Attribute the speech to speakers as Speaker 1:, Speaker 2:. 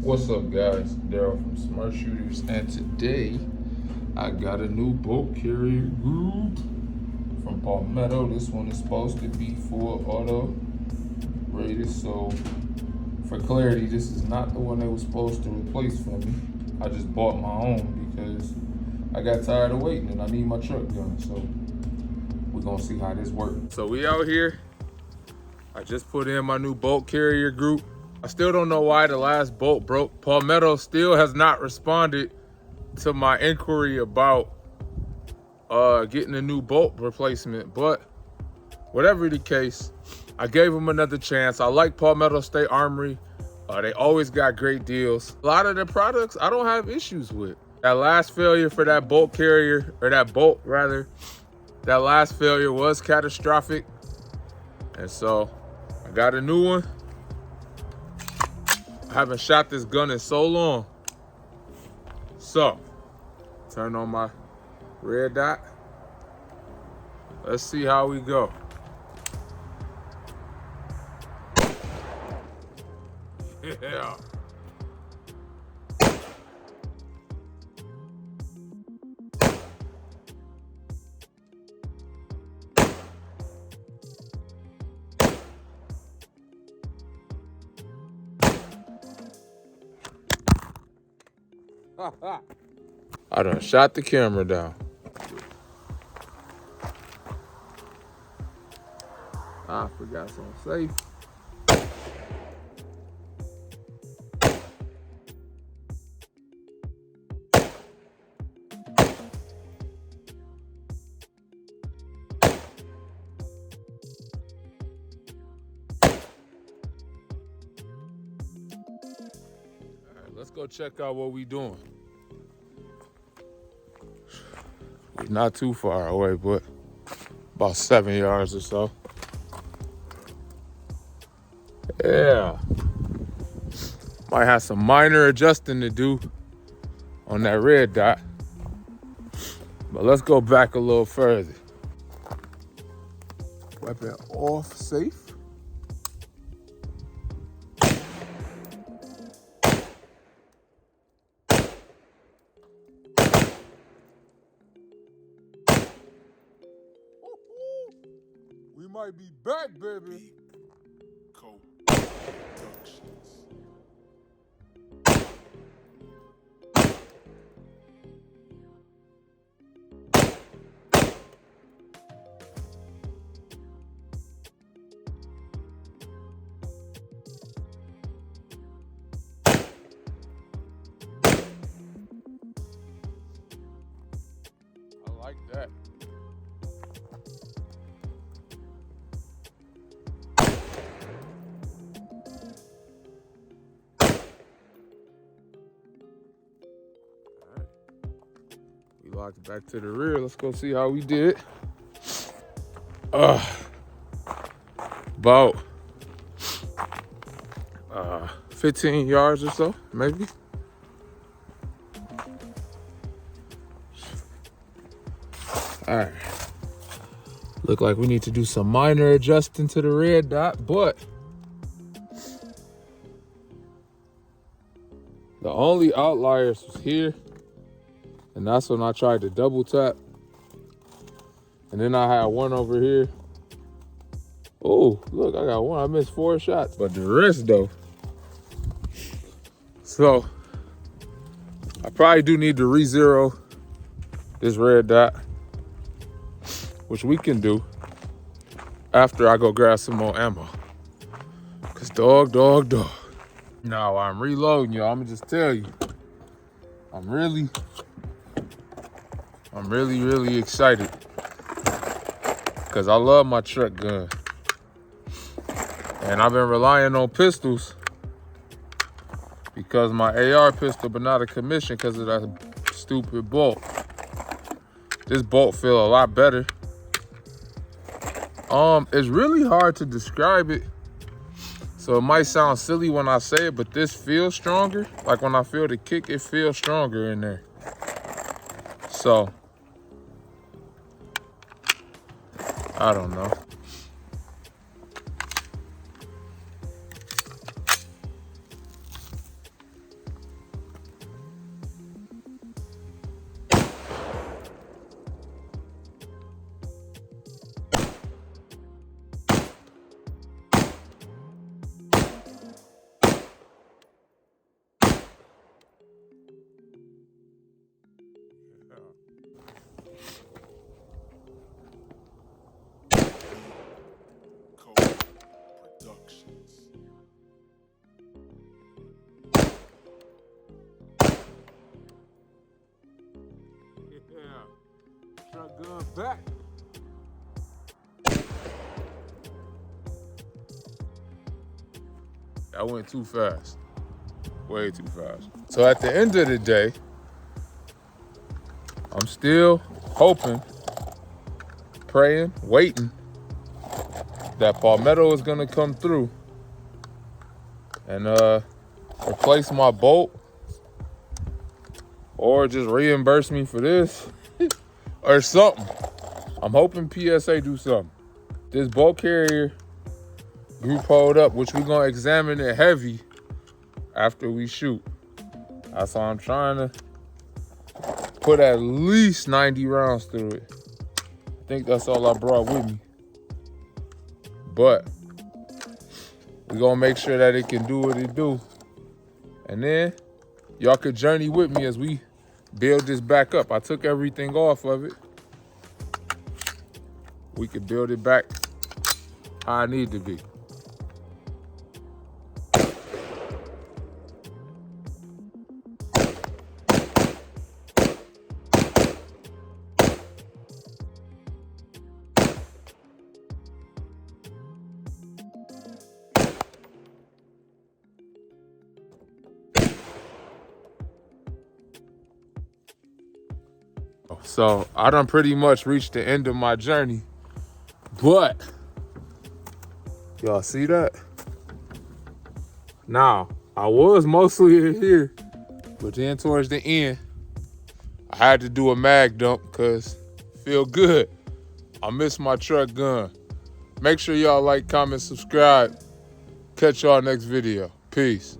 Speaker 1: What's up, guys? Daryl from Smart Shooters, and today I got a new bolt carrier group from Palmetto. This one is supposed to be full auto rated, so for clarity, this is not the one they was supposed to replace for me. I just bought my own because I got tired of waiting and I need my truck done, so we're gonna see how this works. So we out here. I just put in my new bolt carrier group. I still don't know why the last bolt broke. Palmetto still has not responded to my inquiry about getting a new bolt replacement, but whatever the case, I gave them another chance. I like Palmetto State Armory. They always got great deals. A lot of their products I don't have issues with. That last failure for that bolt carrier, or that bolt rather, that last failure was catastrophic. And so I got a new one. I haven't shot this gun in so long. So, turn on my red dot. Let's see how we go. Yeah. I done shot the camera down. I forgot something safe. All right, let's go check out what we doing. We're not too far away, but about 7 yards or so. Yeah. Might have some minor adjusting to do on that red dot. But let's go back a little further. Weapon off safe. We might be back, baby. I like that. We locked it back to the rear. Let's go see how we did. About 15 yards or so, maybe. All right. Look like we need to do some minor adjusting to the red dot, but the only outliers was here, and that's when I tried to double tap. And then I had one over here. Oh, look, I got one. I missed 4 shots, but the rest though. So I probably do need to re-zero this red dot, which we can do after I go grab some more ammo. Cause dog. Now I'm reloading, y'all. I'ma just tell you, I'm really excited. Cause I love my truck gun. And I've been relying on pistols because my AR pistol been out of commission because of that stupid bolt. This bolt feel a lot better. It's really hard to describe it. So it might sound silly when I say it, but this feels stronger. Like when I feel the kick, it feels stronger in there. So, I don't know. gun back. That went too fast. Way too fast. So at the end of the day, I'm still hoping, praying, waiting that Palmetto is gonna come through and replace my bolt or just reimburse me for this or something. I'm hoping PSA do something. This bolt carrier group hold up, which we're gonna examine it heavy after we shoot. That's why I'm trying to put at least 90 rounds through it. I think that's all I brought with me. But we're gonna make sure that it can do what it do. And then y'all could journey with me as we build this back up. I took everything off of it. We could build it back how I need to be. So I done pretty much reached the end of my journey, but y'all see that? Now, I was mostly in here, but then towards the end, I had to do a mag dump because feel good. I miss my truck gun. Make sure y'all like, comment, subscribe. Catch y'all next video. Peace.